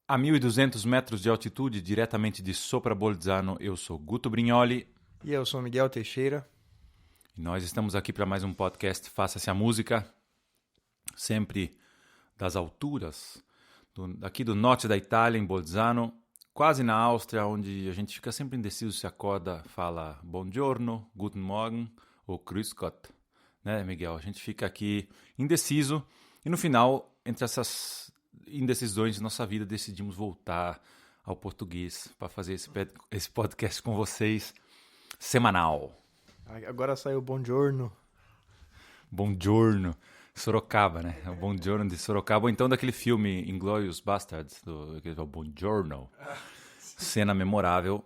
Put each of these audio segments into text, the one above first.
A 1.200 metros de altitude, diretamente de Sopra Bolzano, eu sou Guto Brignoli. E eu sou Miguel Teixeira. E nós estamos aqui para mais um podcast Faça-se a Música, sempre das alturas, aqui do norte da Itália, em Bolzano, quase na Áustria, onde a gente fica sempre indeciso se acorda, fala buongiorno, guten Morgen ou grüß Gott, né, Miguel? A gente fica aqui indeciso e no final, entre essas indecisões de nossa vida, decidimos voltar ao português para fazer esse podcast com vocês semanal. Agora saiu Buongiorno. Buongiorno. Sorocaba, né? O Buongiorno de Sorocaba. Ou então daquele filme Inglourious Basterds, do Buongiorno. Cena memorável.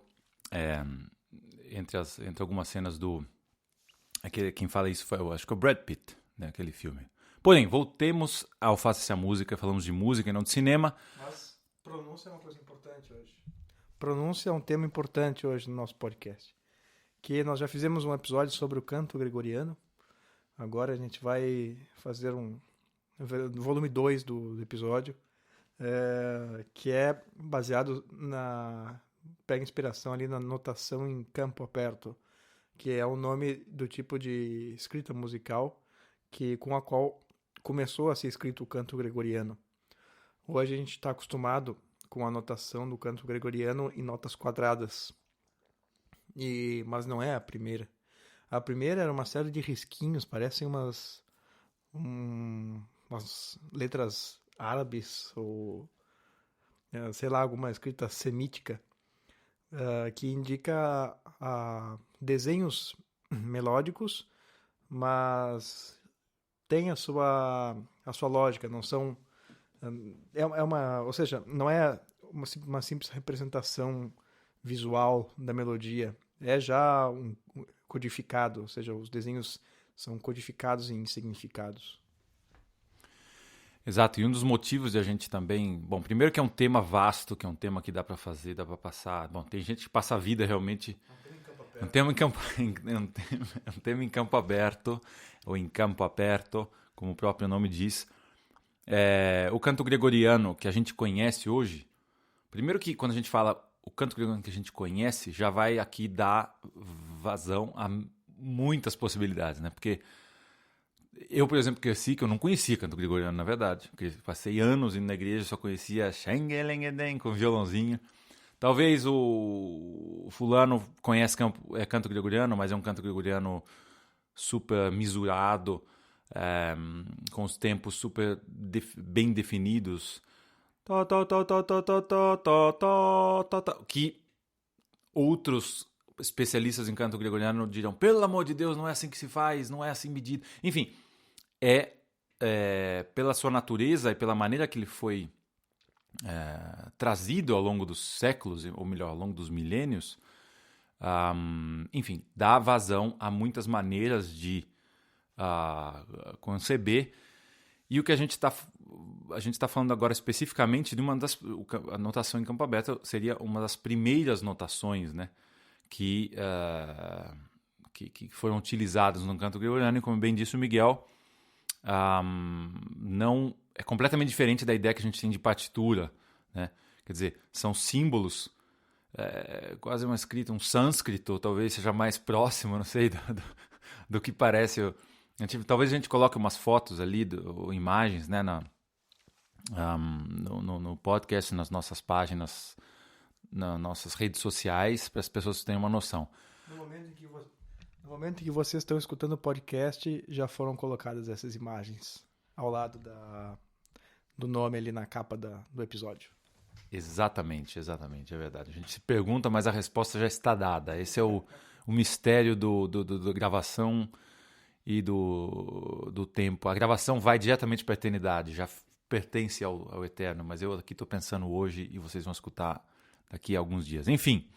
Entre algumas cenas do... quem fala isso foi, eu acho que é o Brad Pitt, né? Aquele filme. Porém, voltemos ao Faça-se a Música. Falamos de música e não de cinema. Mas pronúncia é uma coisa importante hoje. Pronúncia é um tema importante hoje no nosso podcast. Que nós já fizemos um episódio sobre o canto gregoriano. Agora a gente vai fazer um volume 2 do episódio, que é baseado pega inspiração ali na notação em campo aperto, que é o nome do tipo de escrita musical com a qual começou a ser escrito o canto gregoriano. Hoje a gente está acostumado com a notação do canto gregoriano em notas quadradas, mas não é a primeira. A primeira era uma série de risquinhos, parecem umas letras árabes ou, sei lá, alguma escrita semítica, que indica desenhos melódicos, mas tem a sua lógica, não são... ou seja, não é uma simples representação visual da melodia, é já codificado, ou seja, os desenhos são codificados em significados. Exato, e um dos motivos de a gente também... Bom, primeiro que é um tema vasto, que é um tema que dá para fazer, dá para passar... Bom, tem gente que passa a vida realmente... É um tema em campo aberto, ou em campo aperto, como o próprio nome diz. O canto gregoriano que a gente conhece hoje, primeiro que quando a gente fala o canto gregoriano que a gente conhece, já vai aqui dar vazão a muitas possibilidades, né? Porque eu, por exemplo, cresci que eu não conhecia canto gregoriano, na verdade. Porque passei anos indo na igreja, só conhecia Schengelengeden com violãozinho. Talvez o fulano conhece canto gregoriano, mas é um canto gregoriano super misurado, com os tempos super bem definidos, que outros especialistas em canto gregoriano dirão, pelo amor de Deus, não é assim que se faz, não é assim medido. Enfim, pela sua natureza e pela maneira que ele foi trazido ao longo dos séculos, ou melhor, ao longo dos milênios, enfim, dá vazão a muitas maneiras de conceber. E o que a gente está falando agora especificamente de a notação em campo aberto seria uma das primeiras notações, né, que foram utilizadas no canto gregoriano, e como bem disse o Miguel, não é completamente diferente da ideia que a gente tem de partitura, né? Quer dizer, são símbolos, quase uma escrita, um sânscrito, talvez seja mais próximo, não sei, do que parece. Talvez a gente coloque umas fotos ali, ou imagens, né, no podcast, nas nossas páginas, nas nossas redes sociais, para as pessoas terem uma noção. No momento em que vocês estão escutando o podcast, já foram colocadas essas imagens ao lado do nome ali na capa do episódio. Exatamente, é verdade. A gente se pergunta, mas a resposta já está dada. Esse é o mistério da gravação e do tempo. A gravação vai diretamente para a eternidade, já pertence ao eterno, mas eu aqui estou pensando hoje e vocês vão escutar daqui a alguns dias. Enfim.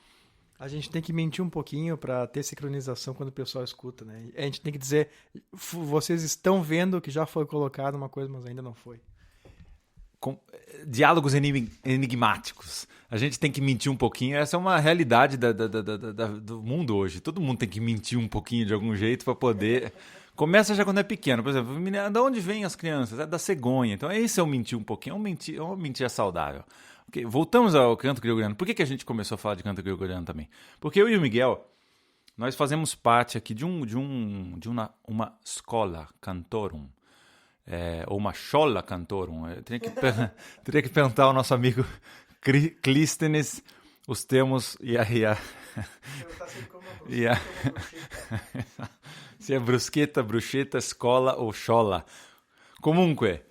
A gente tem que mentir um pouquinho para ter sincronização quando o pessoal escuta, né? A gente tem que dizer, vocês estão vendo que já foi colocado uma coisa, mas ainda não foi. Diálogos enigmáticos. A gente tem que mentir um pouquinho. Essa é uma realidade do mundo hoje. Todo mundo tem que mentir um pouquinho de algum jeito para poder Começa já quando é pequeno. Por exemplo, de onde vêm as crianças? É da cegonha. Então, esse é o mentir um pouquinho. É uma mentira saudável. Okay, voltamos ao canto gregoriano. Por que a gente começou a falar de canto gregoriano também? Porque eu e o Miguel, nós fazemos parte aqui de uma escola cantorum. Ou uma schola cantorum. Eu teria que perguntar ao nosso amigo Clístenes os termos se é bruschetta, escola ou schola. Comunque,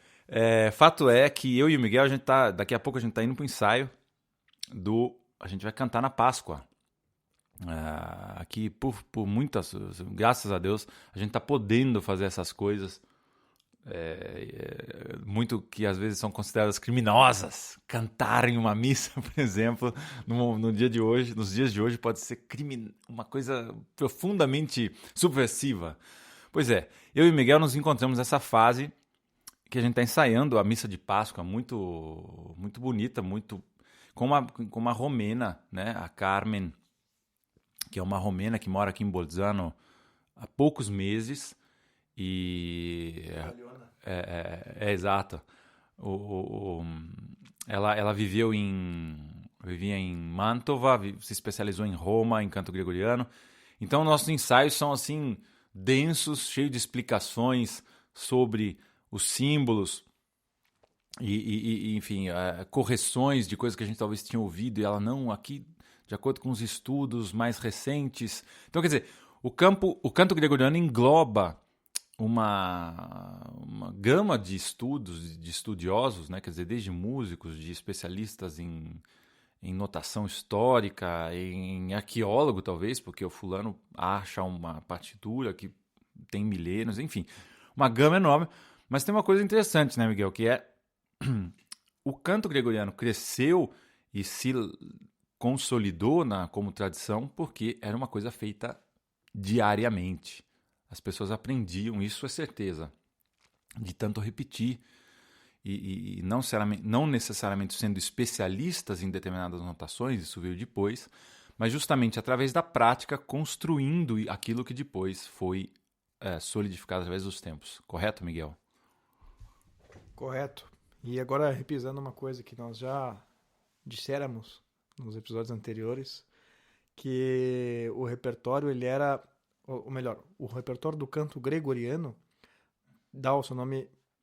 fato é que eu e o Miguel, daqui a pouco a gente tá indo pro ensaio a gente vai cantar na Páscoa. Aqui, por muitas, graças a Deus, a gente tá podendo fazer essas coisas. Muito que às vezes são consideradas criminosas. Cantar em uma missa, por exemplo, no dia de hoje, nos dias de hoje, pode ser uma coisa profundamente subversiva. Pois é, eu e Miguel nos encontramos nessa fase que a gente está ensaiando a missa de Páscoa, muito, muito bonita, muito com uma romena, né? A Carmen, que é uma romena que mora aqui em Bolzano há poucos meses. E exato. Ela vivia em Mantova, se especializou em Roma, em canto gregoriano. Então nossos ensaios são assim densos, cheios de explicações sobre os símbolos e enfim, correções de coisas que a gente talvez tinha ouvido e ela não aqui, de acordo com os estudos mais recentes. Então, quer dizer, o canto gregoriano engloba uma gama de estudos, de estudiosos, né? Quer dizer, desde músicos, de especialistas em notação histórica, em arqueólogo talvez, porque o fulano acha uma partitura que tem milênios, enfim, uma gama enorme. Mas tem uma coisa interessante, né, Miguel, que é o canto gregoriano cresceu e se consolidou como tradição porque era uma coisa feita diariamente. As pessoas aprendiam, isso é certeza, de tanto repetir e não necessariamente sendo especialistas em determinadas notações, isso veio depois, mas justamente através da prática construindo aquilo que depois foi solidificado através dos tempos. Correto, Miguel? Correto. E agora, repisando uma coisa que nós já disséramos nos episódios anteriores, que o repertório ele era... ou melhor, o repertório do canto gregoriano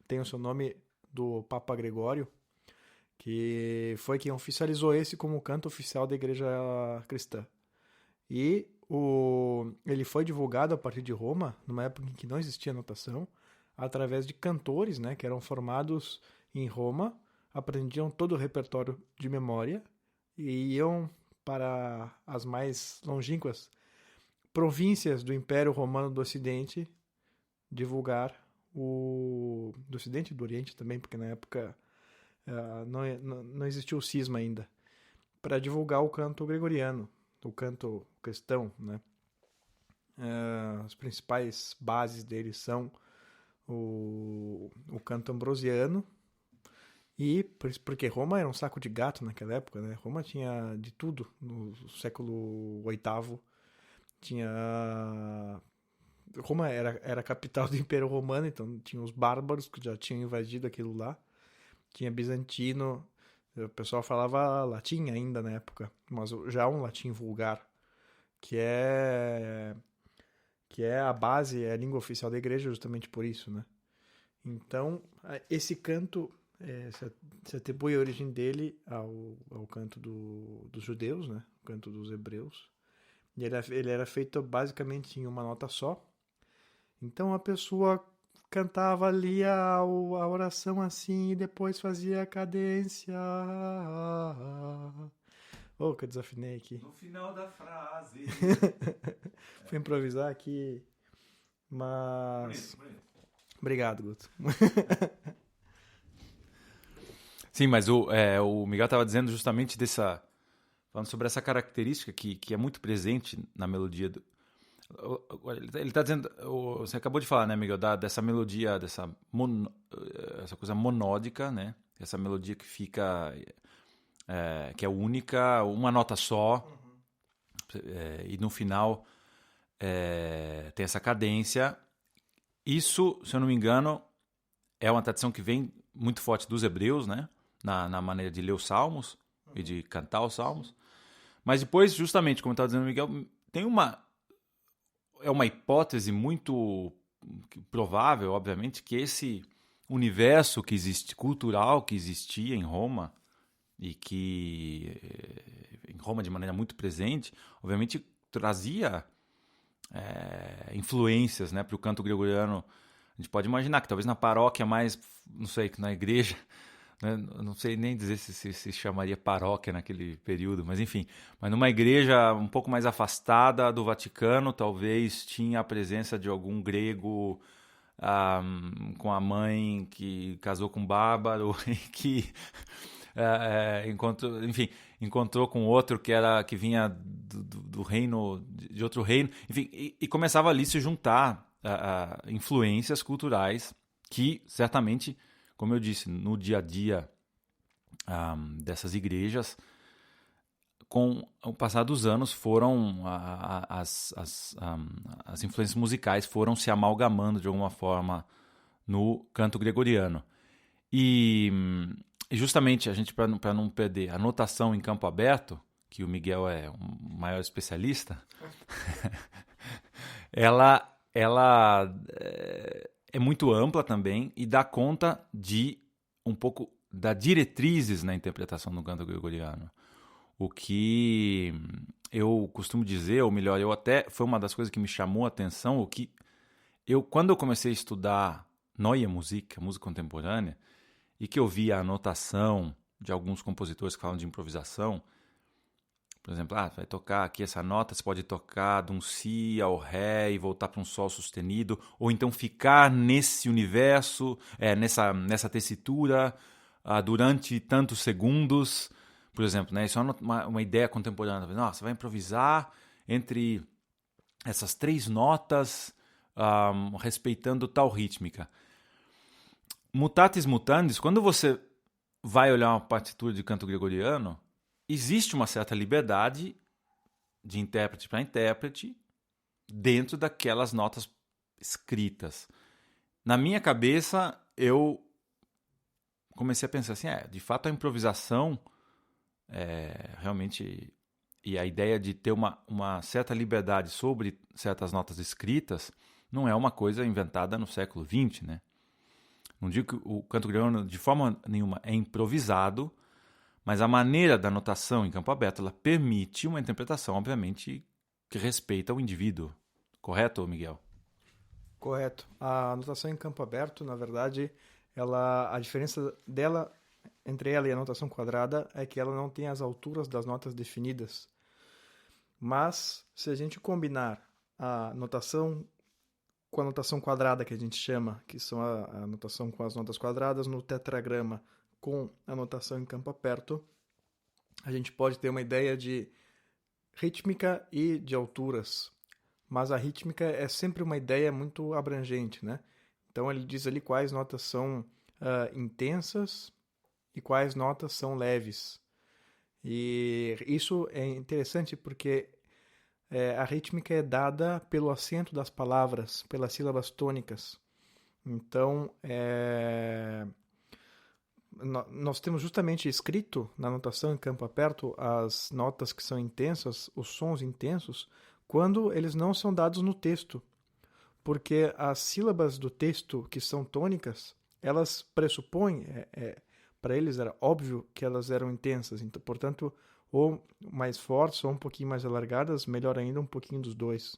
tem o seu nome do Papa Gregório, que foi quem oficializou esse como o canto oficial da Igreja Cristã. E ele foi divulgado a partir de Roma, numa época em que não existia notação, através de cantores, né, que eram formados em Roma, aprendiam todo o repertório de memória e iam para as mais longínquas províncias do Império Romano do Ocidente divulgar do Ocidente e do Oriente também, porque na época não existia o cisma ainda, para divulgar o canto gregoriano, o canto cristão, né? As principais bases dele são o canto ambrosiano, e porque Roma era um saco de gato naquela época, né? Roma tinha de tudo no século VIII. Roma era a capital do Império Romano, então tinha os bárbaros que já tinham invadido aquilo lá. Tinha bizantino, o pessoal falava latim ainda na época, mas já um latim vulgar, que é a base, é a língua oficial da igreja justamente por isso, né? Então, esse canto se atribui a origem dele ao canto dos judeus, né? O canto dos hebreus. E ele era feito basicamente em uma nota só. Então a pessoa cantava ali a oração assim e depois fazia a cadência. Oh, que eu desafinei aqui. No final da frase. Fui improvisar aqui, mas... Bonito. Obrigado, Guto. Sim, mas o Miguel estava dizendo justamente falando sobre essa característica que é muito presente na melodia. Ele está dizendo, você acabou de falar, né, Miguel, dessa melodia, essa coisa monódica, né? Essa melodia que fica, que é única, uma nota só, e no final tem essa cadência, isso, se eu não me engano, é uma tradição que vem muito forte dos hebreus, né? Na maneira de ler os salmos e de cantar os salmos. Mas depois, justamente, como estava dizendo o Miguel, tem é uma hipótese muito provável, obviamente, que esse universo que existe, cultural que existia em Roma, e que em Roma de maneira muito presente, obviamente trazia influências, né, para o canto gregoriano. A gente pode imaginar que talvez na paróquia mais, não sei, que na igreja, né, não sei nem dizer se chamaria paróquia naquele período, mas enfim, mas numa igreja um pouco mais afastada do Vaticano, talvez tinha a presença de algum grego com a mãe que casou com um bárbaro e que encontrou com outro que vinha do reino, de outro reino, enfim, e começava ali se juntar influências culturais que certamente, como eu disse, no dia a dia dessas igrejas, com o passar dos anos foram as influências musicais foram se amalgamando de alguma forma no canto gregoriano. E justamente a gente, para não perder a notação em campo aberto, que o Miguel é o maior especialista, ela é muito ampla também e dá conta de um pouco das diretrizes na interpretação do canto gregoriano. O que eu costumo dizer, ou melhor, foi uma das coisas que me chamou a atenção, quando eu comecei a estudar Neue Musik, música contemporânea, e que eu via a notação de alguns compositores que falam de improvisação, por exemplo, vai tocar aqui essa nota, você pode tocar de um si ao ré e voltar para um sol sustenido, ou então ficar nesse universo, nessa tessitura durante tantos segundos, por exemplo, né? Isso é uma ideia contemporânea. Você vai improvisar entre essas 3 notas, respeitando tal rítmica. Mutatis mutandis, quando você vai olhar uma partitura de canto gregoriano, existe uma certa liberdade de intérprete para intérprete dentro daquelas notas escritas. Na minha cabeça, eu comecei a pensar assim, de fato a improvisação realmente, e a ideia de ter uma certa liberdade sobre certas notas escritas não é uma coisa inventada no século XX, né? Não digo que o canto gregoriano de forma nenhuma é improvisado, mas a maneira da notação em campo aberto ela permite uma interpretação, obviamente, que respeita o indivíduo. Correto, Miguel? Correto. A notação em campo aberto, na verdade, a diferença dela entre ela e a notação quadrada é que ela não tem as alturas das notas definidas. Mas, se a gente combinar a notação com a notação quadrada, que a gente chama, que são a notação com as notas quadradas no tetragrama, com a notação em campo aberto, a gente pode ter uma ideia de rítmica e de alturas. Mas a rítmica é sempre uma ideia muito abrangente, né? Então ele diz ali quais notas são intensas e quais notas são leves. E isso é interessante porque a rítmica é dada pelo acento das palavras, pelas sílabas tônicas. Então, nós temos justamente escrito na notação em campo aberto as notas que são intensas, os sons intensos, quando eles não são dados no texto. Porque as sílabas do texto que são tônicas, elas pressupõem, para eles era óbvio que elas eram intensas, então, portanto, ou mais fortes ou um pouquinho mais alargadas, melhor ainda, um pouquinho dos dois.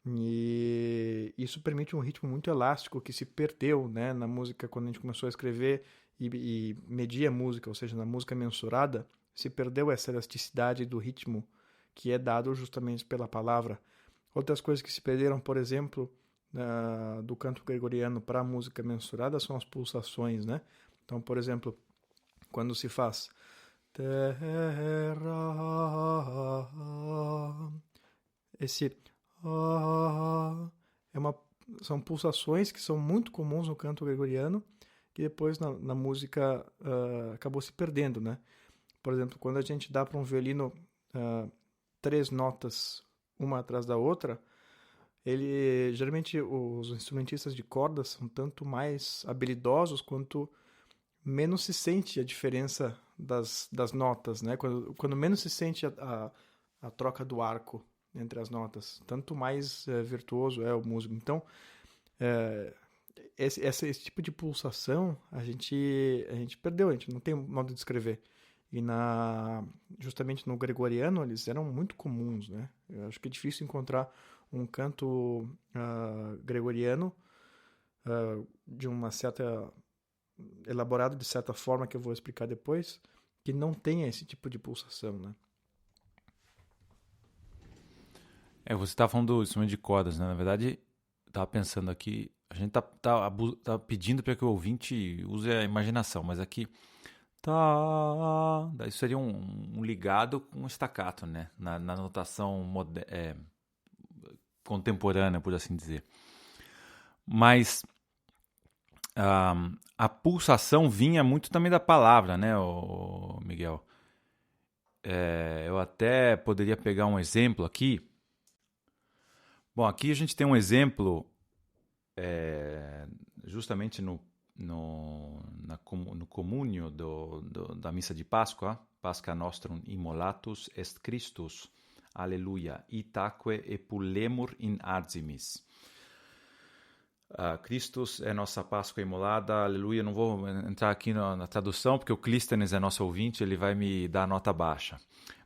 E isso permite um ritmo muito elástico que se perdeu, né, na música quando a gente começou a escrever e medir a música, ou seja, na música mensurada, se perdeu essa elasticidade do ritmo que é dado justamente pela palavra. Outras coisas que se perderam, por exemplo, do canto gregoriano para a música mensurada são as pulsações, né? Então, por exemplo, quando se faz terra, esse são pulsações que são muito comuns no canto gregoriano, que depois na música acabou se perdendo, né? Por exemplo, quando a gente dá para um violino 3 notas uma atrás da outra, Geralmente os instrumentistas de cordas são tanto mais habilidosos quanto menos se sente a diferença das notas, né? Quando menos se sente a troca do arco entre as notas, tanto mais virtuoso é o músico. Então, esse tipo de pulsação a gente perdeu, a gente não tem modo de descrever. E justamente no gregoriano eles eram muito comuns, né? Eu acho que é difícil encontrar um canto gregoriano de uma certa elaborado de certa forma que eu vou explicar depois, que não tenha esse tipo de pulsação, né? Você está falando do instrumento de cordas, né? Na verdade, estava pensando aqui, a gente tá pedindo para que o ouvinte use a imaginação, mas aqui isso seria um ligado com um staccato, né? Na notação contemporânea, por assim dizer. Mas a pulsação vinha muito também da palavra, né, Miguel? Eu até poderia pegar um exemplo aqui. Bom, aqui a gente tem um exemplo justamente no comúnio da missa de Páscoa. Pascha nostrum immolatus est Christus. Aleluia. Itaque epulemur in arzimis. Christus é nossa Páscoa imolada, aleluia. Não vou entrar aqui na tradução, porque o Clístenes é nosso ouvinte, ele vai me dar nota baixa.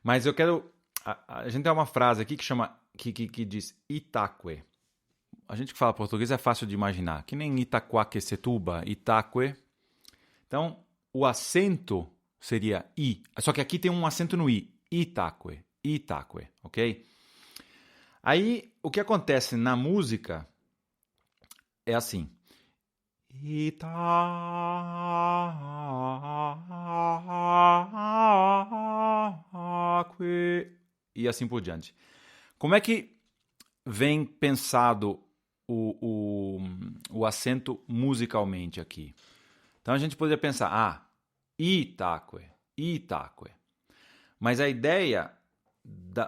Mas eu quero... A gente tem uma frase aqui que diz Itaque. A gente que fala português é fácil de imaginar, que nem Itaquaquecetuba, Itaque. Então, o acento seria I, só que aqui tem um acento no I, Itaque, ok? Aí, o que acontece na música é assim. Itaque. E assim por diante. Como é que vem pensado o acento musicalmente aqui? Então a gente poderia pensar, Itaque. Mas a ideia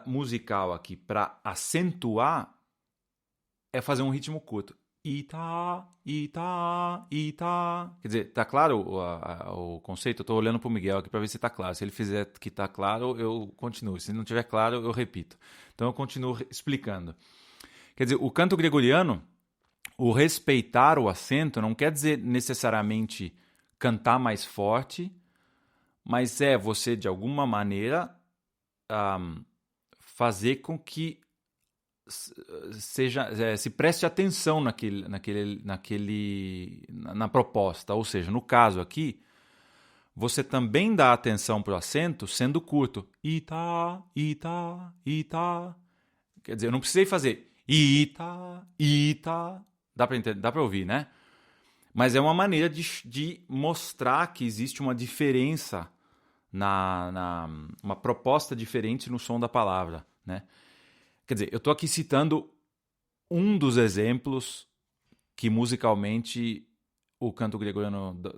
musical aqui para acentuar é fazer um ritmo curto. Ita. Quer dizer, tá claro o conceito? Eu tô olhando pro Miguel aqui para ver se tá claro. Se ele fizer que tá claro, eu continuo. Se não tiver claro, eu repito. Então eu continuo explicando. Quer dizer, o canto gregoriano, o respeitar o acento não quer dizer necessariamente cantar mais forte, mas é você, de alguma maneira, fazer com que se preste atenção na proposta. Ou seja, no caso aqui, você também dá atenção para o acento sendo curto. Ita. Quer dizer, eu não precisei fazer ita. Dá para ouvir, né? Mas é uma maneira de mostrar que existe uma diferença, uma proposta diferente no som da palavra, né? Quer dizer, eu estou aqui citando um dos exemplos que musicalmente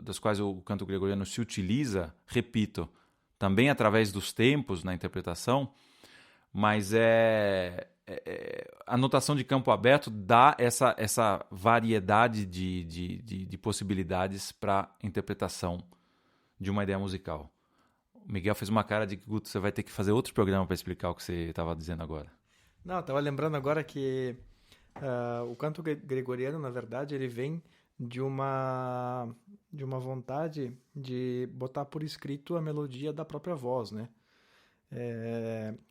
das quais o canto gregoriano se utiliza, repito, também através dos tempos na interpretação, mas a notação de campo aberto dá essa variedade de possibilidades para a interpretação de uma ideia musical. O Miguel fez uma cara de que, Guto, você vai ter que fazer outro programa para explicar o que você estava dizendo agora. Não, eu estava lembrando agora que o canto gregoriano, na verdade, ele vem de uma vontade de botar por escrito a melodia da própria voz, né?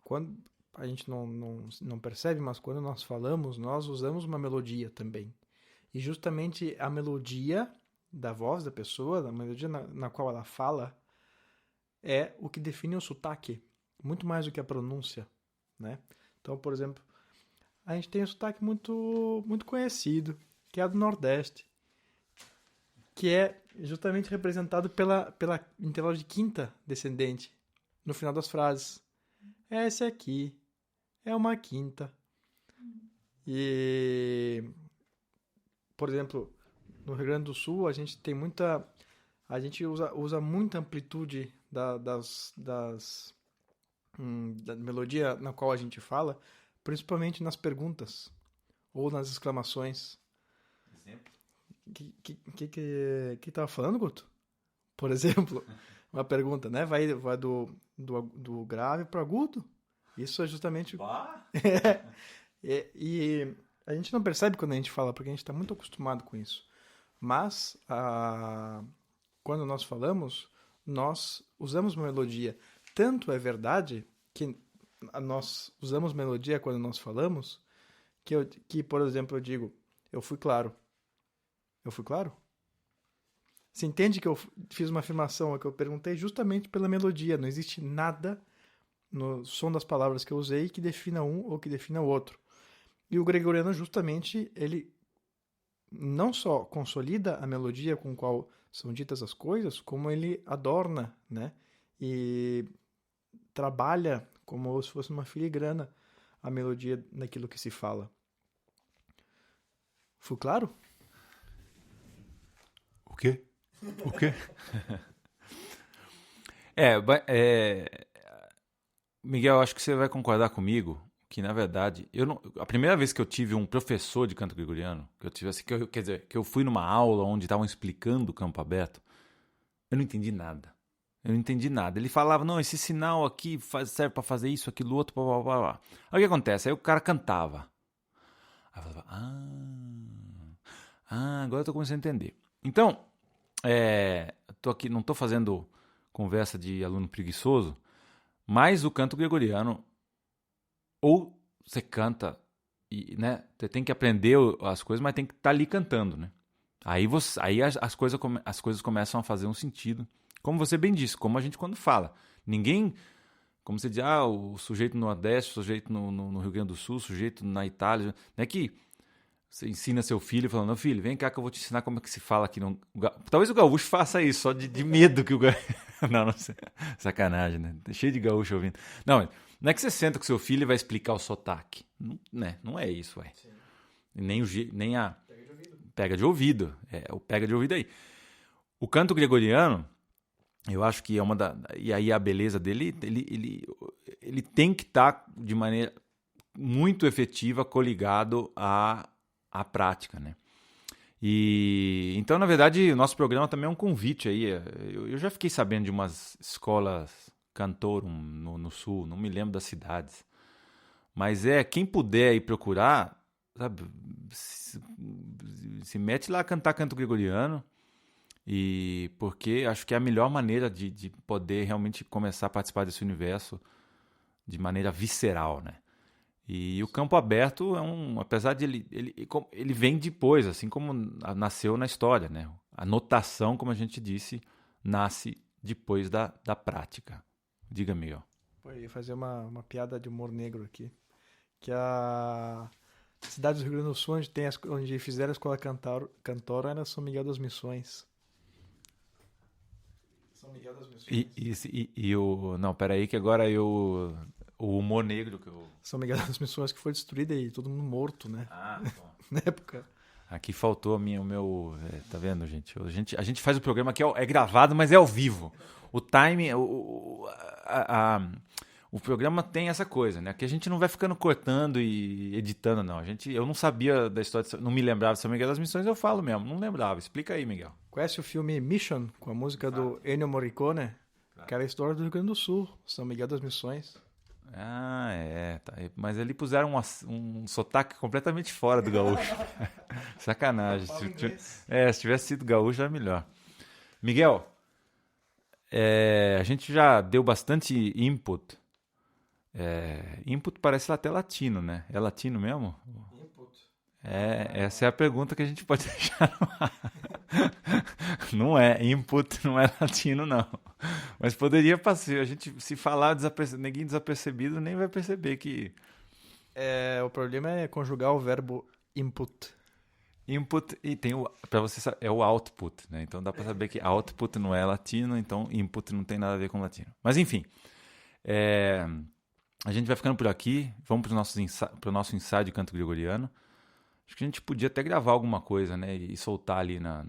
Quando a gente não percebe, mas quando nós falamos, nós usamos uma melodia também. E justamente a melodia da voz da pessoa, a melodia na qual ela fala, é o que define o sotaque, muito mais do que a pronúncia, né? Então, por exemplo, a gente tem um sotaque muito, muito conhecido, que é a do Nordeste, que é justamente representado pela intervalo de quinta descendente no final das frases. Esse aqui é uma quinta. E, por exemplo, no Rio Grande do Sul, a gente usa muita amplitude da melodia na qual a gente fala, principalmente nas perguntas. ou nas exclamações. Exemplo? Que tava falando, Guto? Por exemplo, uma pergunta, né? Vai do grave para agudo. Isso é justamente... E a gente não percebe quando a gente fala, porque a gente está muito acostumado com isso. Mas, quando nós falamos, nós usamos uma melodia. Tanto é verdade que nós usamos melodia quando nós falamos, que, por exemplo, eu digo, eu fui claro. Eu fui claro? Você entende que eu fiz uma afirmação que eu perguntei justamente pela melodia. Não existe nada no som das palavras que eu usei que defina um ou que defina o outro. E o gregoriano, justamente, ele não só consolida a melodia com a qual são ditas as coisas, como ele adorna, né? E trabalha como se fosse uma filigrana a melodia naquilo que se fala. Foi claro? O quê? Miguel, acho que você vai concordar comigo que, na verdade, a primeira vez que eu tive um professor de canto gregoriano, que eu fui numa aula onde estavam explicando o campo aberto, eu não entendi nada. Ele falava, não, esse sinal aqui serve para fazer isso, aquilo, outro, blá, blá, blá, blá. Aí o que acontece? Aí o cara cantava. Aí eu falava, agora eu tô começando a entender. Então, tô aqui, não estou fazendo conversa de aluno preguiçoso, mas o canto gregoriano, ou você canta, e, né, você tem que aprender as coisas, mas tem que estar ali cantando, né? Aí as coisas começam a fazer um sentido. Como você bem disse, como a gente quando fala. Ninguém, como você diz, o sujeito no Nordeste, o sujeito no Rio Grande do Sul, o sujeito na Itália, não é que você ensina seu filho falando, não, filho, vem cá que eu vou te ensinar como é que se fala aqui. Talvez o gaúcho faça isso, só de medo que o gaúcho... Não sei. Sacanagem, né? Tá cheio de gaúcho ouvindo. Não é que você senta com seu filho e vai explicar o sotaque. Não, né? Não é isso, ué. Nem a... Pega de ouvido. O pega de ouvido aí. O canto gregoriano, eu acho que é uma da... E aí a beleza dele, ele tem que estar de maneira muito efetiva coligado à prática, né? E então, na verdade, o nosso programa também é um convite aí. Eu já fiquei sabendo de umas escolas cantorum no sul, não me lembro das cidades. Mas quem puder ir procurar, sabe, se mete lá a cantar canto gregoriano, e porque acho que é a melhor maneira de poder realmente começar a participar desse universo de maneira visceral, né? E o campo aberto apesar de ele vem depois, assim como nasceu na história, né? A notação, como a gente disse, nasce depois da prática. Diga, Miguel. Eu ia fazer uma piada de humor negro aqui, que a cidade do Rio Grande do Sul, onde fizeram a escola cantora, era São Miguel das Missões. São Miguel das Missões. Não, peraí que agora o humor negro que eu... São Miguel das Missões que foi destruída e todo mundo morto, né? Bom. Na época. Aqui faltou o meu... tá vendo, gente? A gente faz o programa que é gravado, mas é ao vivo. O time... O programa tem essa coisa, né? Que a gente não vai ficando cortando e editando, não. Eu não sabia da história, não me lembrava de São Miguel das Missões, eu falo mesmo, não lembrava. Explica aí, Miguel. Conhece o filme Mission, com a música do Ennio Morricone? Que era a história do Rio Grande do Sul, São Miguel das Missões. Tá. Mas ali puseram um sotaque completamente fora do gaúcho. Sacanagem. Se tivesse sido gaúcho, era melhor. Miguel, a gente já deu bastante input. Input parece até latino, né? É latino mesmo? Input. Essa é a pergunta que a gente pode deixar no ar. Não é, input não é latino, não. Mas poderia passar. A gente, se falar ninguém desapercebido, nem vai perceber que... O problema é conjugar o verbo input. Input, e tem para você saber, é o output, né? Então dá para saber que output não é latino, então input não tem nada a ver com latino. Mas enfim, a gente vai ficando por aqui. Vamos para o nosso ensaio de canto gregoriano. Acho que a gente podia até gravar alguma coisa, né? E soltar ali nas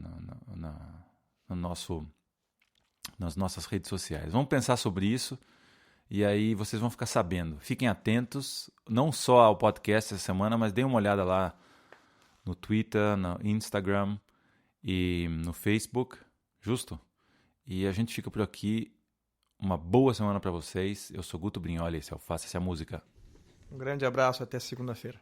nossas redes sociais. Vamos pensar sobre isso e aí vocês vão ficar sabendo. Fiquem atentos, não só ao podcast essa semana, mas deem uma olhada lá no Twitter, no Instagram e no Facebook, justo? E a gente fica por aqui. Uma boa semana para vocês. Eu sou Guto Brignoli, esse é o Faça Essa Música. Um grande abraço, até segunda-feira.